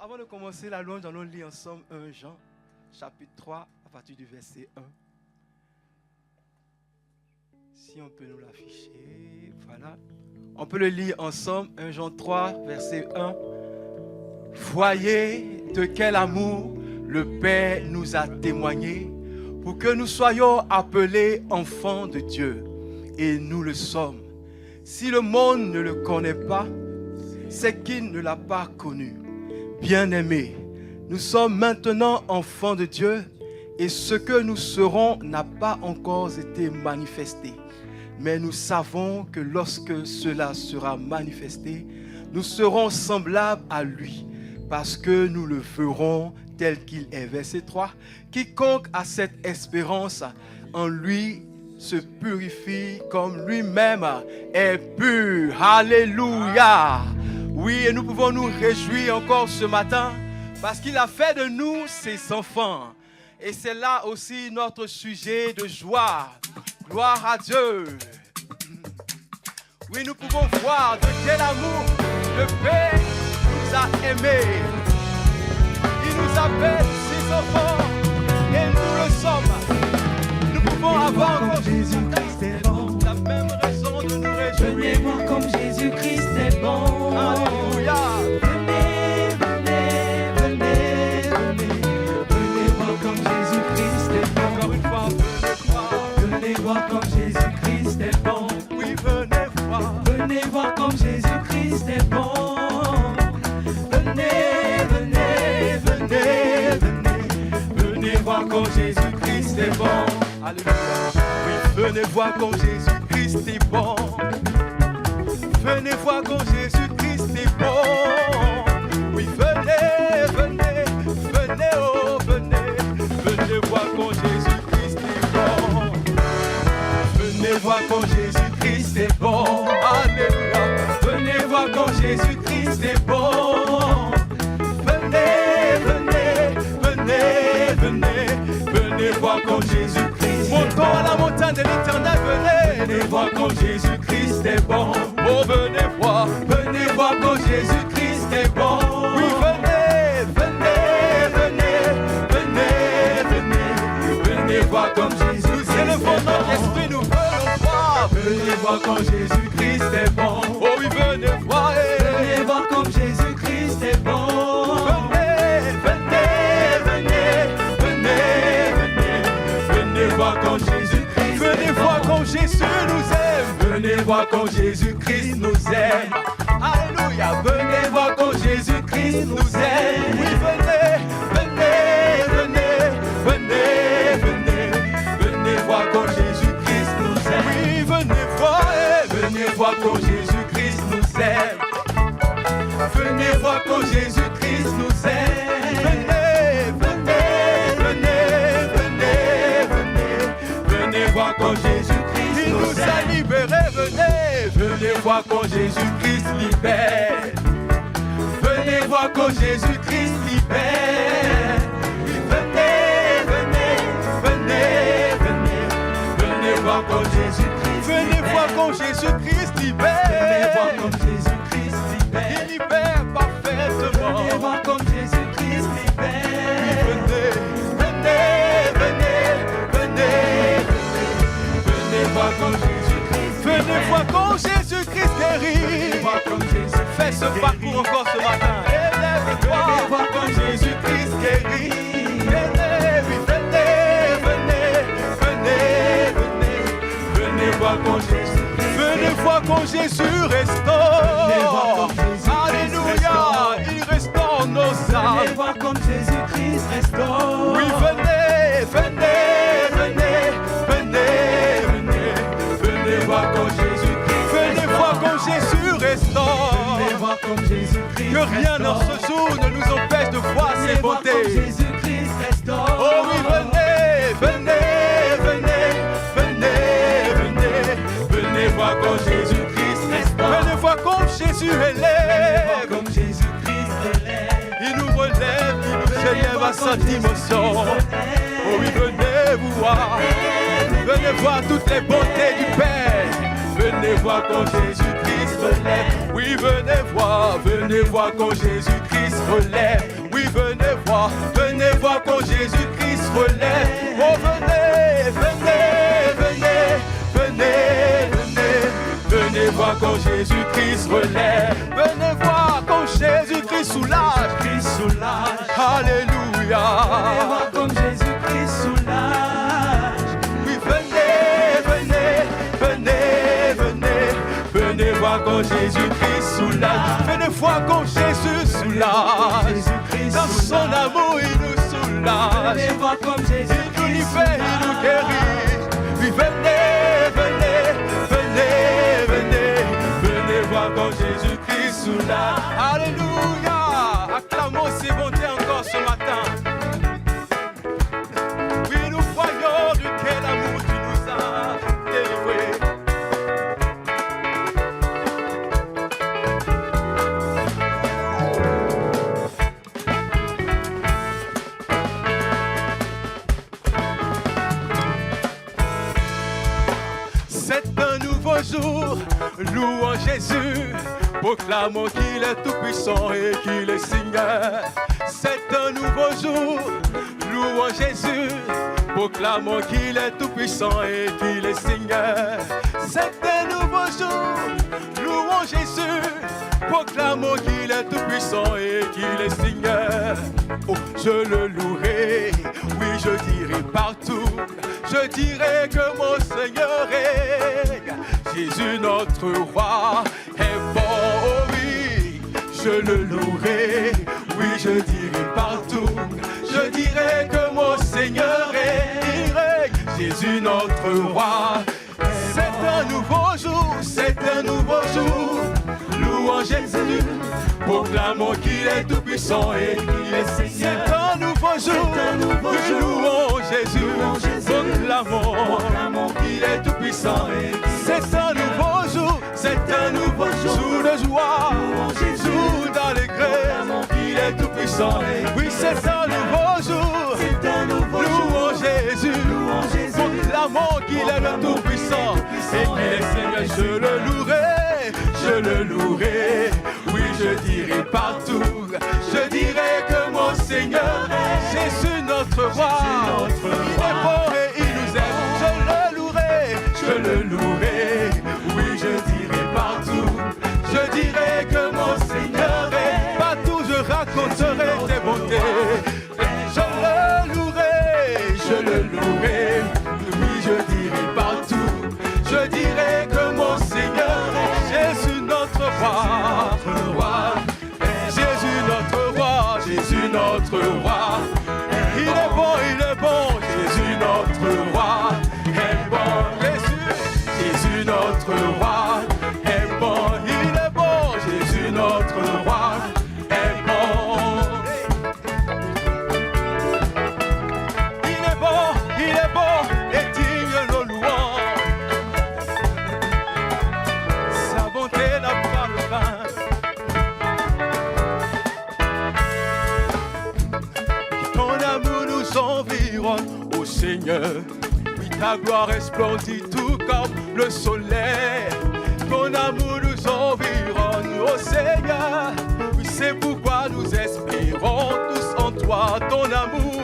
Avant de commencer la louange, allons lire ensemble 1 Jean, chapitre 3, à partir du verset 1. Si on peut nous l'afficher, voilà. On peut le lire ensemble, 1 Jean 3, verset 1. Voyez de quel amour le Père nous a témoigné pour que nous soyons appelés enfants de Dieu. Et nous le sommes. Si le monde ne le connaît pas, c'est qu'il ne l'a pas connu. Bien-aimés, nous sommes maintenant enfants de Dieu et ce que nous serons n'a pas encore été manifesté. Mais nous savons que lorsque cela sera manifesté, nous serons semblables à lui parce que nous le verrons tel qu'il est. Verset 3. Quiconque a cette espérance en lui se purifie comme lui-même est pur. Alléluia. Oui, et nous pouvons nous réjouir encore ce matin parce qu'il a fait de nous ses enfants. Et c'est là aussi notre sujet de joie. Gloire à Dieu. Oui, nous pouvons voir de quel amour le Père nous a aimés. Il nous appelle ses enfants et nous le sommes. Nous pouvons avoir encore Jésus-Christ est bon. La même raison de nous réjouir. Venez voir comme Jésus-Christ est bon. Alléluia. Venez, venez, venez, venez. Venez voir comme Jésus-Christ est bon. Encore une fois, venez voir. Venez voir comme Jésus-Christ est bon. Oui, venez voir. Venez voir comme Jésus-Christ est bon. Venez, venez, venez, venez. Venez voir comme Jésus-Christ est bon. Alléluia. Oui, venez voir comme Jésus-Christ est bon. Venez voir comme Jésus-Christ est bon. Oui, venez, venez, venez, oh, venez. Venez voir comme Jésus-Christ est bon. Venez voir comme Jésus-Christ est bon. Alléluia. Venez voir comme Jésus-Christ est bon. Venez, venez, venez, venez. Venez voir comme Jésus-Christ. Montons à la montagne de l'Éternel, venez. Venez voir comme Jésus-Christ est bon. Oh, venez voir. Venez voir comme Jésus-Christ est bon. Oui, venez, venez, venez, venez, venez. Venez voir comme Jésus-Christ Nous élevons notre esprit, nous voulons voir. Venez voir comme Jésus-Christ est bon. Oh oui, venez voir. Venez voir comme Jésus-Christ est bon. Venez, venez, venez, venez, venez. Venez voir comme Jésus-Christ. Venez voir comme Jésus nous aime. Venez voir comme Jésus-Christ nous aime. Alléluia. Venez voir comme Jésus-Christ nous aime. Oui, venez, venez, venez, venez, venez. Venez voir comme Jésus-Christ nous aime. Oui, venez voir. Venez voir comme Jésus-Christ nous aime. Venez voir comme Jésus-Christ nous aime. Venez, venez, venez, venez, venez. Venez voir comme Jésus-Christ Il nous nous a aime. libérés, venez. Venez voir comme Jésus-Christ libère. Venez voir comme Jésus-Christ libère. Oui, venez, venez, venez, venez. Venez voir comme Jésus-Christ Venez voir comme Jésus-Christ Venez libère. voir comme Jésus-Christ libère. Il libère parfaitement. Venez voir comme Jésus-Christ libère. Venez, venez, venez, venez, Venez voir comme Jésus-Christ venez voir comme Jésus-Christ Venez guérit. voir comme Jésus-Christ Fais ce parcours encore ce matin. Élève-toi. Venez voir comme Jésus-Christ guérit. Venez, oui, venez, venez, venez, venez. Venez voir comme Jésus-Christ Venez voir comme Jésus restaure. Alléluia. Il restaure nos Venez âmes. voir comme Jésus-Christ restaure. Oui, venez, venez, venez, venez, venez. Venez voir comme Jésus-Christ Venez voir comme Jésus restaure. Venez voir comme Jésus-Christ Que rien dans ce jour ne nous empêche de voir ses Venez voir comme bontés. Jésus-Christ restaure. Oh oui, venez, venez, venez, venez, venez. Venez voir comme Jésus-Christ restaure. Venez voir comme Jésus Venez voir élève. comme Jésus-Christ élève. Il nous relève, il nous élève à sa dimension. Oh oui, venez voir. Venez voir toutes les bontés du Père. Venez voir quand Jésus-Christ relève. Oui, venez voir quand Jésus-Christ relève. Venez voir quand Jésus-Christ relève. Oh, venez, venez, venez, venez, venez. Venez voir quand Jésus-Christ relève. Venez voir quand Jésus-Christ soulage. Alléluia. Venez voir comme Jésus-Christ soulage. Oui, venez, venez, venez, venez. Venez voir quand Jésus-Christ soulage. Venez voir quand Jésus soulage. Dans son amour, il nous soulage. Venez voir comme Jésus-Christ il nous libère, il nous guérit. Oui, venez, venez, venez, venez. Venez voir quand Jésus-Christ soulage. Alléluia. Acclamons ses bontés encore ce matin. Oui, nous croyons de quel amour tu nous as délivrés. C'est un nouveau jour, louons Jésus, proclamons qu'il est tout-puissant et qu'il est Seigneur. C'est un nouveau jour, louons Jésus, proclamons qu'il est tout-puissant et qu'il est Seigneur. C'est un nouveau jour, louons Jésus, proclamons qu'il est tout-puissant et qu'il est Seigneur. Oh, je le louerai, oui, je dirai partout. Je dirai que mon Seigneur règne. Jésus notre roi est bon, oh oui. Je le louerai, oui, je dirai partout. Je dirai que mon Seigneur règne. Jésus notre roi. C'est un nouveau jour, c'est un nouveau jour. Louons Jésus, proclamons qu'il est tout-puissant et qu'il est Seigneur. C'est un nouveau jour, oui, louons Jésus, proclamons qu'il est tout-puissant et qu'il est Seigneur. C'est un nouveau jour, c'est un nouveau jour de joie, jour d'allégresse, qu'il est tout-puissant. Oui, c'est un nouveau jour, c'est un nouveau jour. Louons Jésus, proclamons qu'il est le tout-puissant et qu'il est Seigneur. Je le louerai, je le louerai, oui, je dirai partout. Je dirai que mon Seigneur, Jésus notre roi, il est bon et il nous aime. Je le louerai, oui, je dirai partout. Je dirai que mon Seigneur est partout. Je raconterai tes bontés. Je le louerai, oui, je dirai partout. Je dirai que mon Seigneur est Jésus notre roi. Jésus notre roi, Jésus notre roi. Il est bon, Jésus notre roi est bon. Jésus notre roi est bon, il est bon. Jésus notre roi est bon. Il est bon et digne nos louanges. Sa bonté n'a pas de fin. Ton amour nous environne, ô Seigneur. Oui, ta gloire est splendide tout comme le soleil. Ton amour nous environne, ô Seigneur. Oui, c'est pourquoi nous espérons tous en toi. Ton amour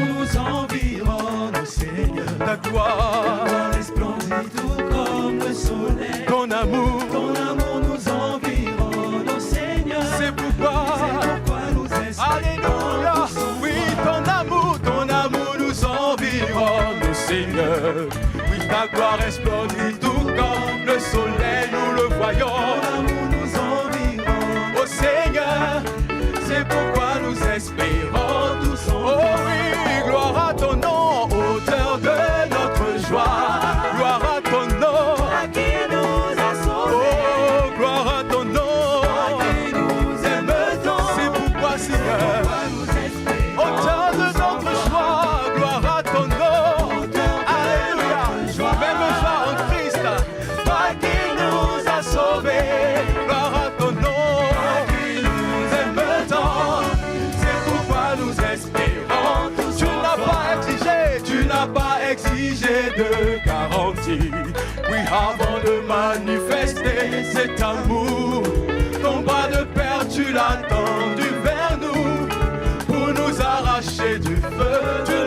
nous environne, ô Seigneur. Ta gloire est splendide tout comme le soleil. Ton amour nous environne, ô Seigneur. C'est pourquoi nous espérons. Alléluia. Oui, ton amour nous environne, ô Seigneur. Oui, ta gloire est splendide tout comme le soleil, nous le voyons. Ton amour nous environne, ô Seigneur. C'est pourquoi nous espérons tous en toi. Oh oui, gloire à ton nom, auteur de notre joie. Gloire à ton nom, à qui nous a sauvés. oh, gloire à ton nom, à qui nous aime tant. c'est pourquoi, Seigneur, auteur de notre joie. Gloire à ton nom, alléluia. Même joie en Christ, toi qui nous as sauvés. Gloire à ton nom, qui nous aime tant. C'est pourquoi nous espérons. Tu n'as pas exigé de garantie. Oui, avant de manifester cet amour, ton bras de père, tu l'as tendu vers nous pour nous feu.